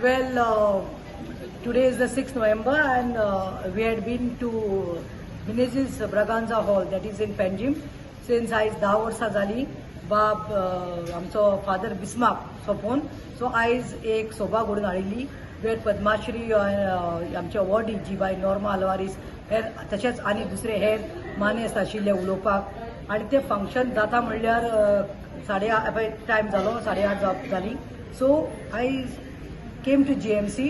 Well, today is the 6th November and we had been to Menezes Braganza Hall that is in Panjim since आयज 10 वर्सां जाली. बाब आमचो father Bismarck सोपोन so आयज एक सोबा घडून हाडिल्ली वेर पद्माश्री आमचे अवॉर्डी जीबाई नॉर्मा आल्वारीस हेर तशेंच आनी दुसरे हेर मानेस्त आशिल्ले उलोवपाक आनी ते फंक्शन जाता म्हणल्यार 8:30 टायम जालो 8:30 जाली. So I came to GMC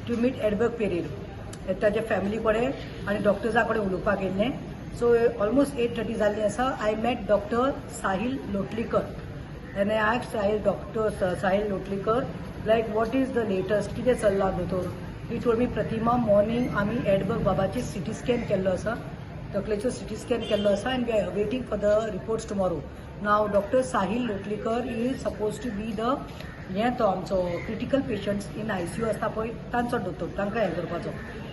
to meet एडवर्क पेरेर ताजे फॅमिली कडेन आनी डॉक्टर्सा कडेन उलोवपाक येयल्लें. So almost 8:30 जाल्ली आसा. I met Dr. Sahil Lotlikar and I asked Dr. Sahil Lotlikar like what is the latest कितें चल्लां दोतोर. He told me Pratima morning आमी एडबर्ग बाबाची CT scan केल्लो आसा, तकलेचो CT scan केल्लो आसा and we are waiting for the reports tomorrow. Now Dr. Sahil Lotlikar is supposed to be the तो आमचो क्रिटिकल पेशंट्स इन ICU आसता पळय तांचो दोतोर, तांकां हें करपाचो.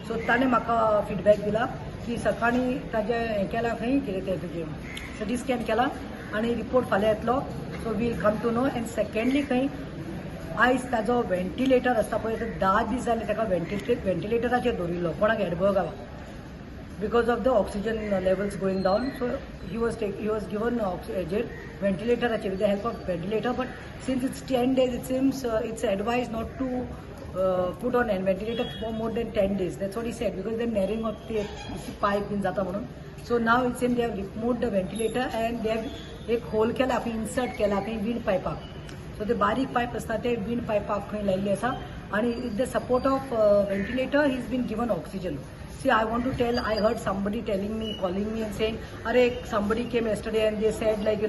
सो ताणें म्हाका फिडबॅक दिला की सकाळी ताजें हें केलां खंय कितें तें तुजें CT स्कॅन केला आनी रिपोर्ट फाल्यां येतलो. So will come to know. And secondly खंय आयज ताजो वेंटिलेटर आसता पळय तो 10 दीस जाले ताका वेंटिलेटराचेर दवरिल्लो. कोणाक एडबर्गाक because of the oxygen levels going down. So he was given ventilator with the help of ventilator. But since it's 10 days, it seems it's advised not to put on a ventilator for more than 10 days. That's what he said, because they're narrowing up the pipe in jata म्हणून. So now it seems they have removed the ventilator and they have एक hole केला, insert केला wind pipe. So the बारीक pipe असता ते wind pipe खंय लायल्ली आसा आणि with the support of ventilator he's been given oxygen. See, I want to tell, I heard somebody telling me, calling me and saying, somebody came yesterday and they said like,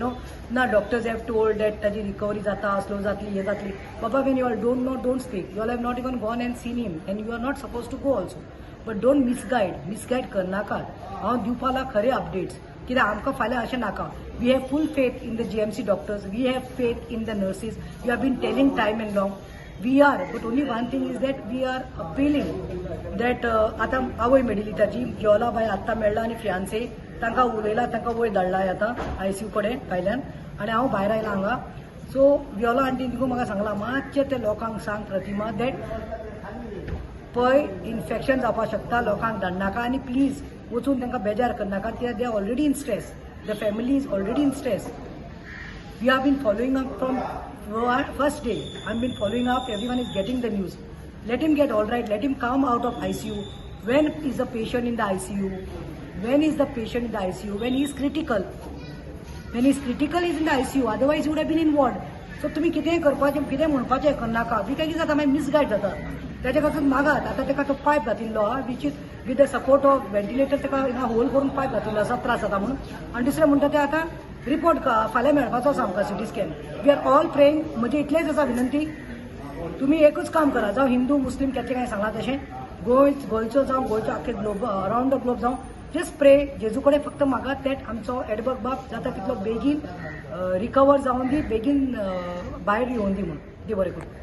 doctors have told that taji recovery zata, slow zatli, ye zatli. Baba, when you all don't know, don't speak. You all have not even gone and seen him and you are not supposed to go also. But don't misguide karnaka. हांव दिवपाला खरे updates. कित्याक आमकां फाल्यां अशें नाका. We have full faith in the GMC doctors. We have faith in the nurses. We have been telling time and long. We are, but only one thing is that we are appealing that आता आवय मेडिली ताची जेवला bye आत्ता मेळ्ळा आनी fiance तांकां उलयला तांकां वयर धाडलाय आतां ICU कडेन भायल्यान आनी हांव भायर आयलां हांगा. सो वियोला आंटी देखून म्हाका सांगलां मातशें ते लोकांक सांग प्रतिमा दॅट पळय इन्फेक्शन जावपाक शकता, लोकांक धाडनाका आनी प्लीज वचून तांकां बेजार करनाका. They are already in stress. The family is already in stress. We have been following up from first day. I've been following up. Everyone is getting the news. Let him get all right. Let him come out of ICU. When is the patient in the ICU? When is the patient in the ICU? When he is critical. When he is critical, he is in the ICU. Otherwise, he would have been in ward. So तुम्ही कितें करपाचें कितें म्हणपाचें करनाका. बी कितें जाता मागीर misguide जाता. त्याच्या खातीर मागात. आतां ताका तो पायप घातिल्लो आहा which is with the support of ventilator ताका होल करून पायप घातिल्लो आसा त्रास जाता म्हणून. आनी दुसरें म्हणटा तें आतां रिपोर्ट फाल्यां मेळपाचो आसा आमकां CT scan. We are all praying. म्हणजे इतलेंच आसा विनंती, तुम्ही एकूच काम करा. जावं हिंदू मुस्लीम केन्ना कांय सांगला तशें गोंयचो जावं गोंयचो आख्खे ग्लोब अरावंड द ग्लोब जावं जस्ट प्रे. जेजू कडेन फक्त मागात दॅट आमचो एडबर्ग बाब जाता तितलो बेगीन रिकवर जावन दी, बेगीन भायर येवन दी म्हणून. दी बरें करून.